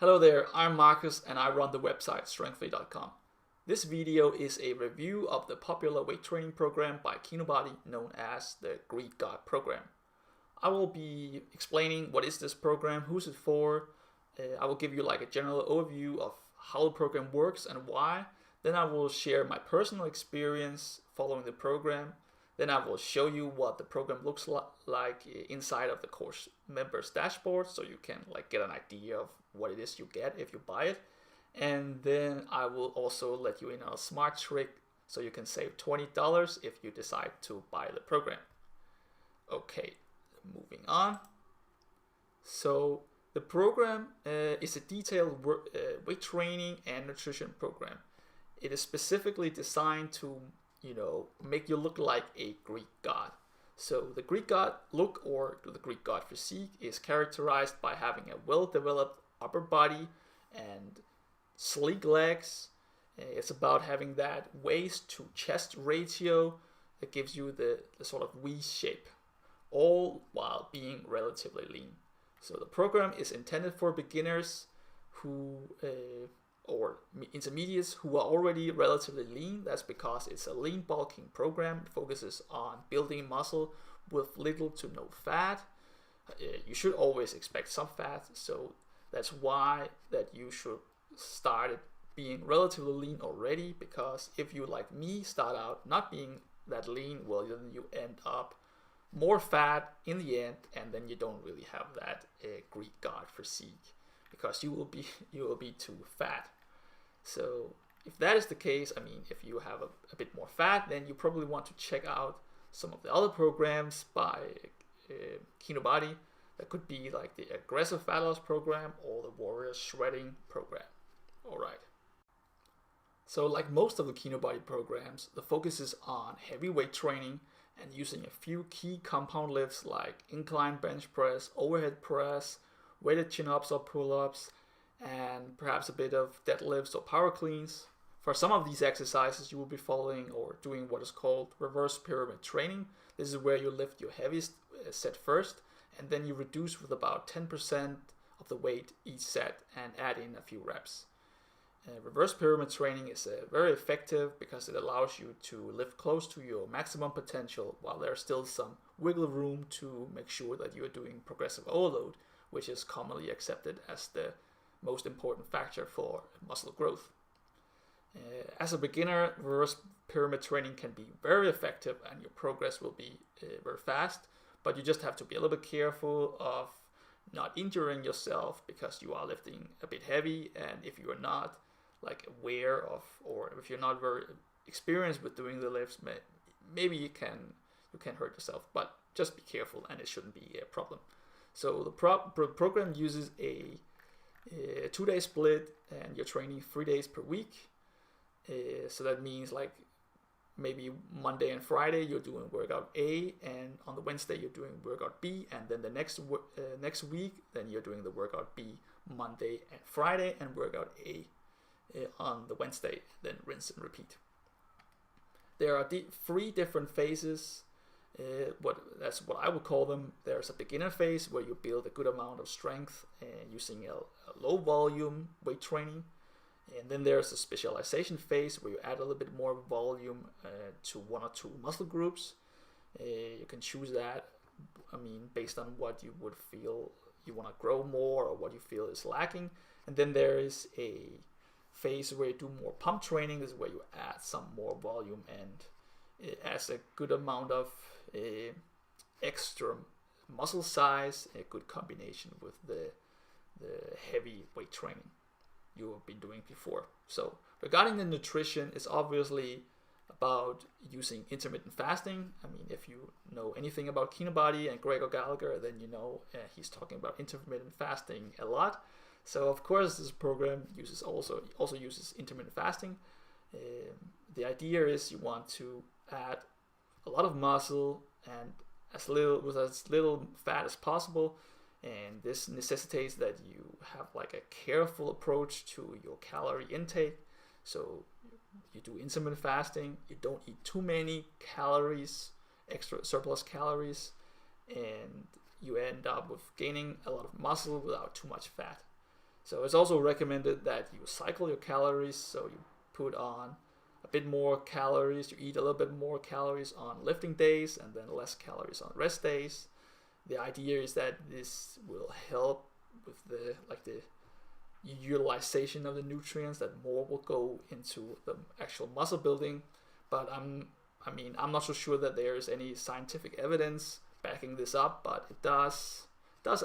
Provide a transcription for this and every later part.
Hello there, I'm Marcus and I run the website strengthly.com. This video is a review of the popular weight training program by Kinobody known as the Greek God Program. I will be explaining what is this program, who's it for. I will give you like a general overview of how the program works and why. Then I will share my personal experience following the program. Then I will show you what the program looks like inside of the course members dashboard, so you can like get an idea of what it is you get if you buy it. And then I will also let you in on a smart trick so you can save $20 if you decide to buy the program. Okay, moving on. So the program is a detailed weight training and nutrition program. It is specifically designed to make you look like a Greek god. So the Greek god look, or the Greek god physique, is characterized by having a well-developed upper body and sleek legs. It's about having that waist to chest ratio that gives you the sort of V shape, all while being relatively lean. So the program is intended for beginners who or intermediates who are already relatively lean. That's because it's a lean bulking program. It focuses on building muscle with little to no fat. You should always expect some fat, so that's why that you should start being relatively lean already, because if you, like me, start out not being that lean, well, then you end up more fat in the end, and then you don't really have that Greek god physique, because you will be too fat. So if that is the case, I mean, if you have a bit more fat, then you probably want to check out some of the other programs by Kinobody. That could be like the aggressive fat loss program or the warrior shredding program. All right. So like most of the Kinobody programs, the focus is on heavy weight training and using a few key compound lifts like incline bench press, overhead press, weighted chin-ups or pull-ups, and perhaps a bit of deadlifts or power cleans. For some of these exercises, you will be following or doing what is called reverse pyramid training. This is where you lift your heaviest set first, and then you reduce with about 10% of the weight each set and add in a few reps. Reverse pyramid training is very effective because it allows you to lift close to your maximum potential while there's still some wiggle room to make sure that you are doing progressive overload, which is commonly accepted as the most important factor for muscle growth. As a beginner, reverse pyramid training can be very effective and your progress will be very fast, but you just have to be a little bit careful of not injuring yourself because you are lifting a bit heavy, and if you are not like aware of, or if you're not very experienced with doing the lifts, maybe you can hurt yourself, but just be careful and it shouldn't be a problem. So the program uses a 2-day split, and you're training 3 days per week. So that means like maybe Monday and Friday you're doing workout A, and on the Wednesday you're doing workout B, and then the next week then you're doing the workout B Monday and Friday, and workout A on the Wednesday, then rinse and repeat. There are 3 different phases. That's what I would call them. There's a beginner phase where you build a good amount of strength using a low volume weight training, and then there's a specialization phase where you add a little bit more volume to 1 or 2 muscle groups. You can choose that, I mean, based on what you would feel you want to grow more or what you feel is lacking. And then there is a phase where you do more pump training. This is where you add some more volume, and it adds a good amount of extra muscle size, a good combination with the heavy weight training you have been doing before. So regarding the nutrition, it's obviously about using intermittent fasting. I mean, if you know anything about Kinobody and Gregor Gallagher, then you know he's talking about intermittent fasting a lot. So of course this program also uses intermittent fasting. The idea is you want to add a lot of muscle and with as little fat as possible, and this necessitates that you have like a careful approach to your calorie intake. So you do intermittent fasting, you don't eat too many calories, extra surplus calories, and you end up with gaining a lot of muscle without too much fat. So it's also recommended that you cycle your calories, so you put on a bit more calories, you eat a little bit more calories on lifting days and then less calories on rest days. The idea is that this will help with the utilization of the nutrients, that more will go into the actual muscle building. But I'm not so sure that there's any scientific evidence backing this up, but it does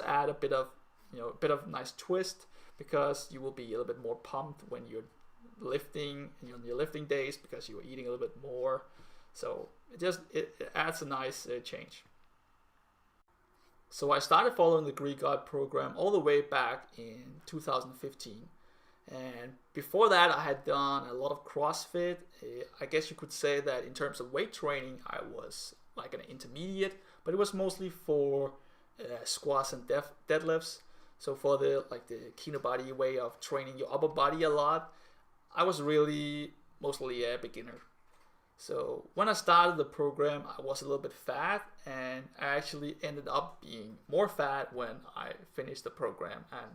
add a bit of nice twist, because you will be a little bit more pumped when you're lifting on your lifting days, because you're eating a little bit more. So it adds a nice change. So I started following the Greek God Program all the way back in 2015. And before that, I had done a lot of CrossFit. I guess you could say that in terms of weight training, I was like an intermediate, but it was mostly for squats and deadlifts. So for the Kinobody way of training your upper body a lot, I was really mostly a beginner. So when I started the program, I was a little bit fat, and I actually ended up being more fat when I finished the program. And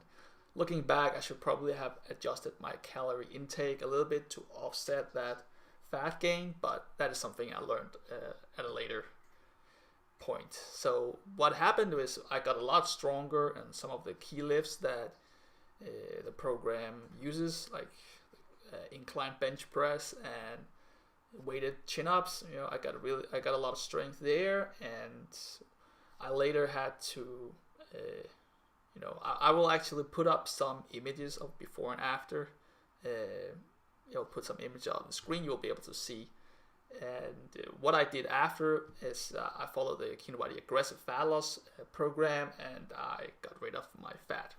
looking back, I should probably have adjusted my calorie intake a little bit to offset that fat gain, but that is something I learned at a later point. So what happened was I got a lot stronger, and some of the key lifts that the program uses, like incline bench press and weighted chin-ups, I got a lot of strength there. And I later had to I will actually put up some images of before and after. Put some images on the screen, you'll be able to see. And what I did after is I followed the Kinobody Aggressive Fat Loss Program, and I got rid of my fat.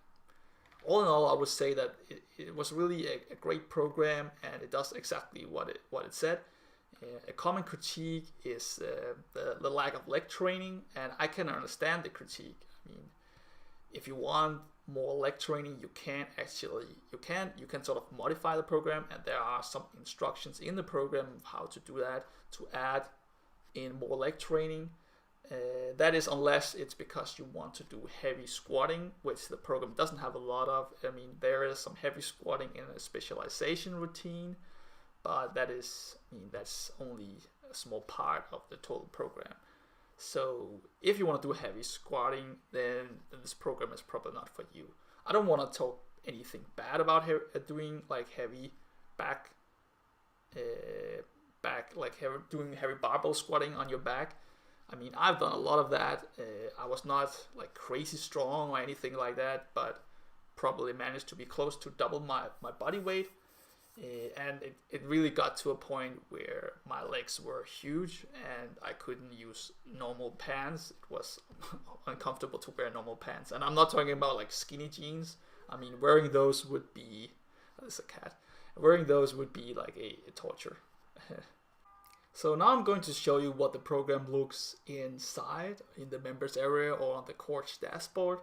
All in all, I would say that it was really a great program, and it does exactly what it said. A common critique is the lack of leg training, and I can understand the critique. I mean, if you want more leg training, you can sort of modify the program, and there are some instructions in the program of how to do that, to add in more leg training. That is unless it's because you want to do heavy squatting, which the program doesn't have a lot of. I mean, there is some heavy squatting in a specialization routine, but that's only a small part of the total program. So if you want to do heavy squatting, then this program is probably not for you. I don't want to talk anything bad about doing like heavy doing heavy barbell squatting on your back. I mean, I've done a lot of that. I was not like crazy strong or anything like that, but probably managed to be close to double my body weight. And it really got to a point where my legs were huge and I couldn't use normal pants. It was uncomfortable to wear normal pants. And I'm not talking about like skinny jeans. I mean, wearing those would be, there's a cat. Wearing those would be like a torture. So now I'm going to show you what the program looks inside in the members area or on the coach dashboard.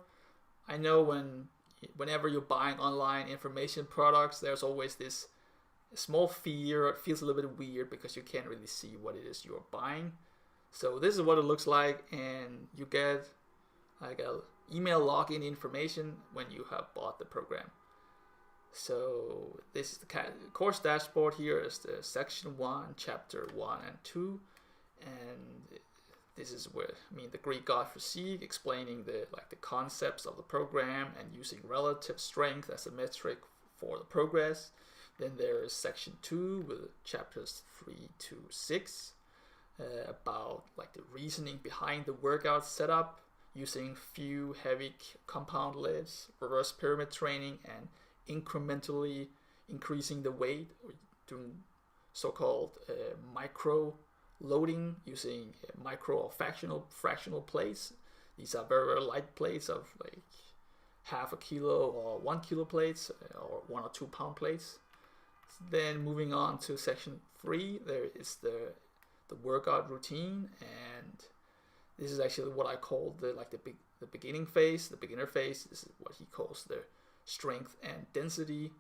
I know whenever you're buying online information products, there's always this small fear. It feels a little bit weird because you can't really see what it is you're buying. So this is what it looks like, and you get like a email login information when you have bought the program. So this is the course dashboard. Here is the section 1, chapter 1 and 2, and this is where the Greek God Physique, explaining the concepts of the program and using relative strength as a metric for the progress. Then there is section 2 with chapters 3 to 6 about like the reasoning behind the workout setup, using few heavy compound lifts, reverse pyramid training, and incrementally increasing the weight, or doing so-called micro loading using micro or fractional plates. These are very, very light plates of like half a kilo or 1 kilo plates, or 1 or 2 pound plates. Then moving on to section 3, there is the workout routine, and this is actually what I call the beginning phase, the beginner phase. This is what he calls the strength and density.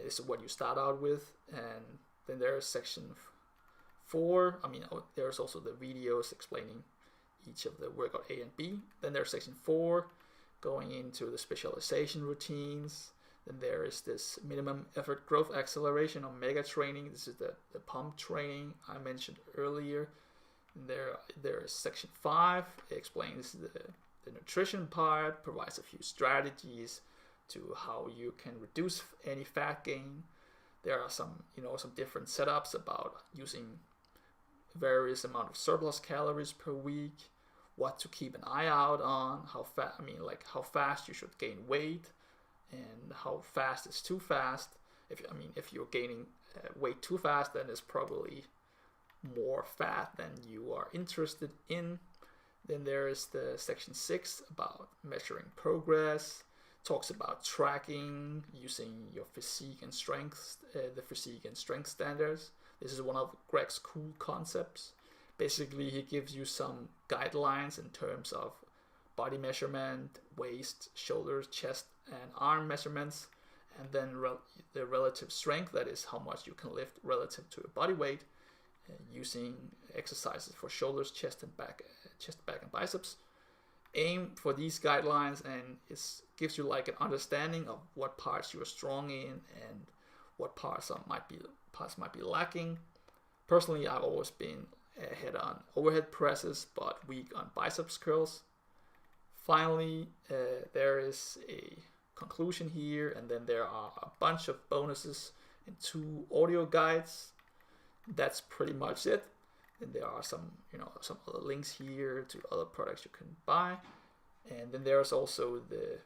This is what you start out with. And then there's section 4. There's also the videos explaining each of the workout A and B. Then there's section 4 going into the specialization routines. Then there is this minimum effort growth acceleration or mega training. This is the pump training I mentioned earlier. And there is section 5. It explains the nutrition part, provides a few strategies to how you can reduce any fat gain. There are some different setups about using various amount of surplus calories per week, what to keep an eye out on, how fast you should gain weight, and how fast is too fast. If you're gaining weight too fast, then it's probably more fat than you are interested in. Then there is the section 6 about measuring progress. Talks about tracking using your physique and strength, the physique and strength standards. This is one of Greg's cool concepts. Basically, he gives you some guidelines in terms of body measurement, waist, shoulders, chest, and arm measurements, and then the relative strength, that is how much you can lift relative to your body weight, using exercises for shoulders, chest, back, and biceps. Aim for these guidelines, and it gives you like an understanding of what parts you are strong in and what parts might be lacking. Personally, I've always been ahead on overhead presses, but weak on biceps curls. Finally, there is a conclusion here, and then there are a bunch of bonuses and 2 audio guides. That's pretty much it. And there are some other links here to other products you can buy. And then there's also the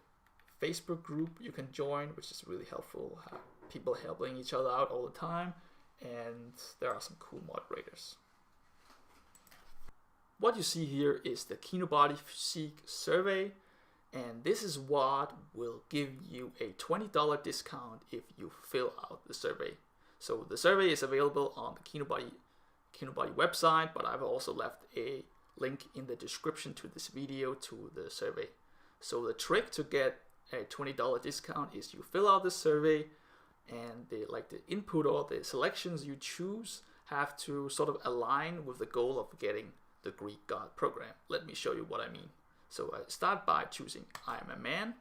Facebook group you can join, which is really helpful. People helping each other out all the time. And there are some cool moderators. What you see here is the Kinobody Physique survey. And this is what will give you a $20 discount if you fill out the survey. So the survey is available on the Kinobody website, but I've also left a link in the description to this video to the survey. So the trick to get a $20 discount is you fill out the survey, and the input or the selections you choose have to sort of align with the goal of getting the Greek God Program. Let me show you what I mean. So I start by choosing I am a man.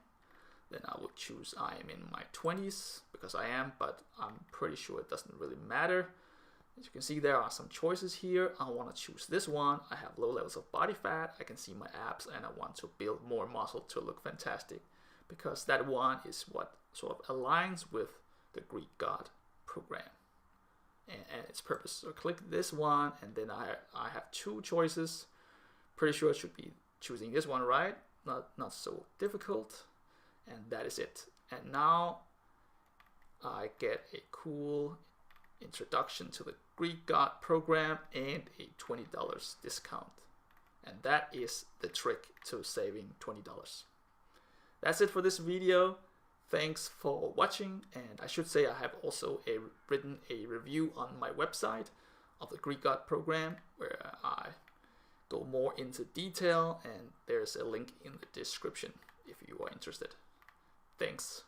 Then I would choose I am in my 20s, because I am, but I'm pretty sure it doesn't really matter. As you can see, there are some choices here. I want to choose this one. I have low levels of body fat. I can see my abs, and I want to build more muscle to look fantastic, because that one is what sort of aligns with the Greek God Program and its purpose. So click this one, and then I have 2 choices. Pretty sure it should be choosing this one, right? Not so difficult. And that is it. And now I get a cool introduction to the Greek God Program and a $20 discount. And that is the trick to saving $20. That's it for this video. Thanks for watching. And I should say I have also written a review on my website of the Greek God Program, where I go more into detail, and there's a link in the description if you are interested. Thanks.